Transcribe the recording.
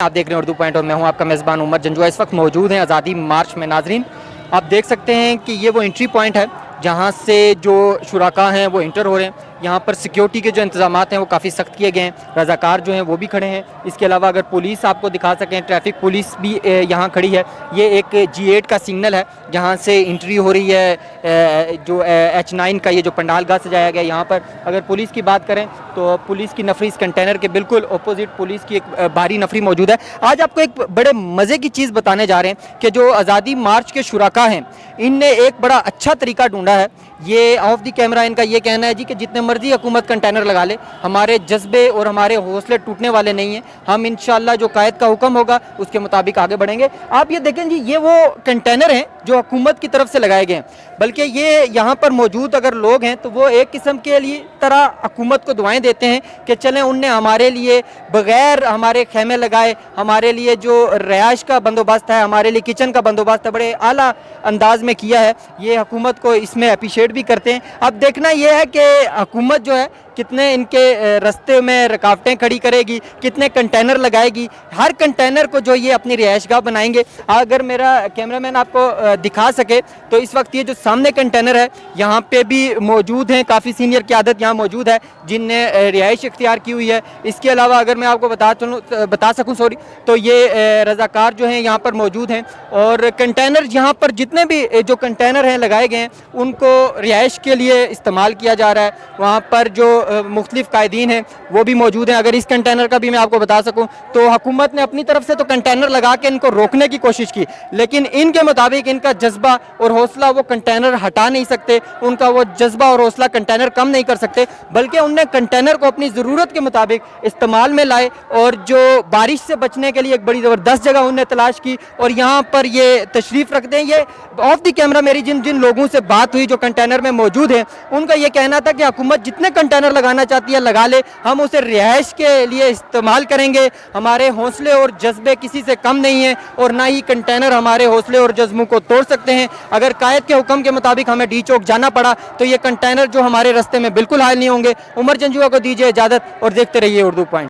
आप देख रहे हैं उर्दू पॉइंट और मैं हूं आपका मेज़बान उमर जंजुआ। इस वक्त मौजूद हैं आज़ादी मार्च में। नाजरीन, आप देख सकते हैं कि ये वो एंट्री पॉइंट है जहां से जो शुराका हैं वो इंटर हो रहे हैं। यहाँ पर सिक्योरिटी के जो इंतजामात हैं वो काफ़ी सख्त किए गए हैं। रज़ाकार जो हैं वो भी खड़े हैं। इसके अलावा अगर पुलिस आपको दिखा सकें, ट्रैफिक पुलिस भी यहाँ खड़ी है। ये एक G8 का सिग्नल है जहाँ से एंट्री हो रही है। जो H9 का ये जो पंडाल गाह सजाया गया यहाँ पर, अगर पुलिस की बात करें तो पुलिस की नफरी इस कंटेनर के बिल्कुल अपोजिट पुलिस की एक भारी नफरी मौजूद है। आज आपको एक बड़े मज़े की चीज़ बताने जा रहे हैं कि जो आज़ादी मार्च के शुराका हैं इनने एक बड़ा अच्छा तरीका ढूंढा है। ये ऑफ द कैमरा इनका ये कहना है जी कि जितने मर्जी हुकूमत कंटेनर लगा ले, हमारे जज्बे और हमारे हौसले टूटने वाले नहीं हैं। हम इंशाल्लाह जो कायद का हुक्म होगा उसके मुताबिक आगे बढ़ेंगे। आप ये देखें जी, ये वो कंटेनर हैं जो हुकूमत की तरफ से लगाए गए हैं। बल्कि ये यहाँ पर मौजूद अगर लोग हैं तो वो एक किस्म के लिए तरह हुकूमत को दुआएं देते हैं कि चलें उनने हमारे लिए बग़ैर हमारे खेमे लगाए हमारे लिए जो रिहाइश का बंदोबस्त है, हमारे लिए किचन का बंदोबस्त है, बड़े आला अंदाज में किया है। ये हुकूमत को इसमें अप्रिशिएट भी करते हैं। अब देखना यह है कि हुकूमत जो है कितने इनके रास्ते में रुकावटें खड़ी करेगी, कितने कंटेनर लगाएगी। हर कंटेनर को जो ये अपनी रिहाइशगाह बनाएंगे। अगर मेरा कैमरामैन आपको दिखा सके तो इस वक्त ये जो सामने कंटेनर है यहाँ पे भी मौजूद हैं, काफ़ी सीनियर क़यादत यहाँ मौजूद है जिनने रिहाइश इख्तियार की हुई है। इसके अलावा अगर मैं आपको बता सकूँ तो ये रज़ाकार जो हैं यहाँ पर मौजूद हैं और कंटेनर यहाँ पर जितने भी जो कंटेनर हैं लगाए गए हैं उनको रिहाइश के लिए इस्तेमाल किया जा रहा है। वहाँ पर जो मुख्तलिफ कायदीन हैं वो भी मौजूद हैं। अगर इस कंटेनर का भी मैं आपको बता सकूं तो हुकूमत ने अपनी तरफ से तो कंटेनर लगा के इनको रोकने की कोशिश की, लेकिन इनके मुताबिक इनका जज्बा और हौसला वो कंटेनर हटा नहीं सकते। उनका वो जज्बा और हौसला कंटेनर कम नहीं कर सकते, बल्कि उनने कंटेनर को अपनी ज़रूरत के मुताबिक इस्तेमाल में लाए और जो बारिश से बचने के लिए एक बड़ी ज़बरदस्त जगह उन्हें तलाश की और यहाँ पर ये तशरीफ़ रखते हैं। ये ऑफ द कैमरा मेरी जिन लोगों से बात हुई जो कंटेनर में मौजूद हैं उनका ये कहना था कि हुकूमत जितने कंटेनर लगाना चाहती है लगा ले, हम उसे रिहाइश के लिए इस्तेमाल करेंगे। हमारे हौसले और जज्बे किसी से कम नहीं है और ना ही कंटेनर हमारे हौसले और जज्बों को तोड़ सकते हैं। अगर कायद के हुक्म के मुताबिक हमें डी चौक जाना पड़ा तो ये कंटेनर जो हमारे रास्ते में बिल्कुल हायल नहीं होंगे। उमर जंजुआ को दीजिए इजाज़त और देखते रहिए उर्दू पॉइंट।